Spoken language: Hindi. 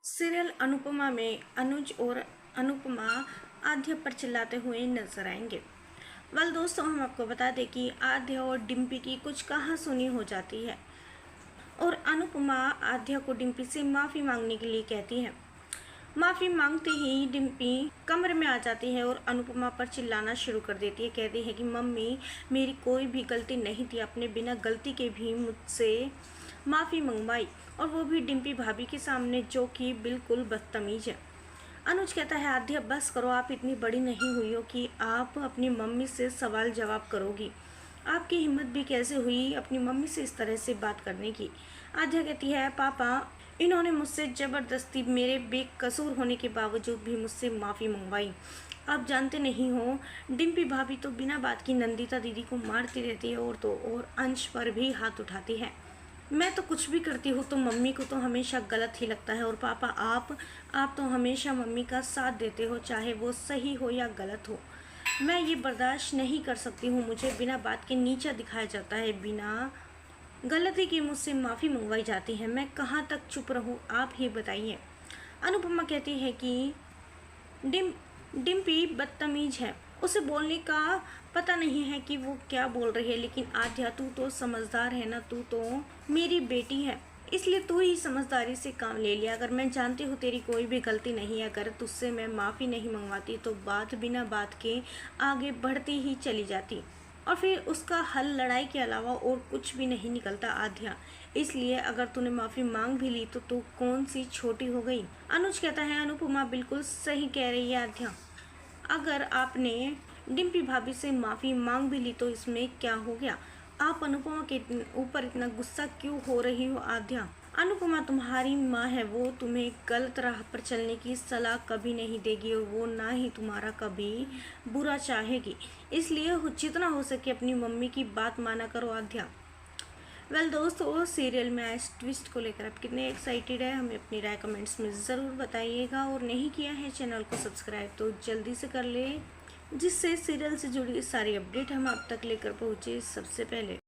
सीरियल अनुपमा में अनुज और अनुपमा आद्या पर चिल्लाते हुए नजर आएंगे। दोस्तों, हम आपको बता दें कि आद्या और डिम्पी की कुछ कहासुनी हो जाती है और अनुपमा आद्या को डिम्पी से माफ़ी मांगने के लिए कहती है। माफ़ी मांगते ही डिम्पी कमरे में आ जाती है और अनुपमा पर चिल्लाना शुरू कर देती है। कहती है कि मम्मी, मेरी कोई भी गलती नहीं थी, अपने बिना गलती के भी मुझसे माफ़ी मंगवाई, और वो भी डिम्पी भाभी के सामने, जो कि बिल्कुल बदतमीज है। अनुज कहता है, आद्या बस करो, आप इतनी बड़ी नहीं हुई हो कि आप अपनी मम्मी से सवाल जवाब करोगी। आपकी हिम्मत भी कैसे हुई अपनी मम्मी से इस तरह से बात करने की। आद्या कहती है, पापा, इन्होंने मुझसे ज़बरदस्ती मेरे बेकसूर होने के बावजूद भी मुझसे माफ़ी मंगवाई। आप जानते नहीं हो, डिम्पी भाभी तो बिना बात की नंदिता दीदी को मारती रहती है और तो और अंश पर भी हाथ उठाती है। मैं तो कुछ भी करती हूँ तो मम्मी को तो हमेशा गलत ही लगता है, और पापा आप तो हमेशा मम्मी का साथ देते हो, चाहे वो सही हो या गलत हो। मैं ये बर्दाश्त नहीं कर सकती हूँ, मुझे बिना बात के नीचा दिखाया जाता है, बिना गलती की मुझसे माफ़ी मंगवाई जाती है। मैं कहाँ तक चुप रहूँ, आप ही बताइए। अनुपमा कहती है कि डिम्पी बदतमीज है, उसे बोलने का पता नहीं है कि वो क्या बोल रही है। लेकिन आद्या, तू तो समझदार है ना, तू तो मेरी बेटी है, इसलिए तू ही समझदारी से काम ले लिया। अगर मैं जानती हूँ तेरी कोई भी गलती नहीं है, अगर तुझसे मैं माफ़ी नहीं मंगवाती तो बात बिना बात के आगे बढ़ती ही चली जाती, और फिर उसका हल लड़ाई के अलावा और कुछ भी नहीं निकलता आद्या। इसलिए अगर तूने माफ़ी मांग भी ली तो तू कौन सी छोटी हो गई। अनुज कहता है, अनुपमा बिल्कुल सही कह रही है आद्या, अगर आपने डिम्पी भाभी से माफ़ी मांग भी ली तो इसमें क्या हो गया। आप अनुपमा के ऊपर इतना गुस्सा क्यों हो रही हो आद्या। अनुपमा तुम्हारी माँ है, वो तुम्हें गलत राह पर चलने की सलाह कभी नहीं देगी, और वो ना ही तुम्हारा कभी बुरा चाहेगी। इसलिए जितना हो सके अपनी मम्मी की बात माना करो आद्या। दोस्तों, सीरियल में इस ट्विस्ट को लेकर आप कितने एक्साइटेड है, हमें अपनी राय कमेंट्स में ज़रूर बताइएगा, और नहीं किया है चैनल को सब्सक्राइब तो जल्दी से कर ले, जिससे सीरियल से जुड़ी सारी अपडेट हम आप तक लेकर पहुँचे सबसे पहले।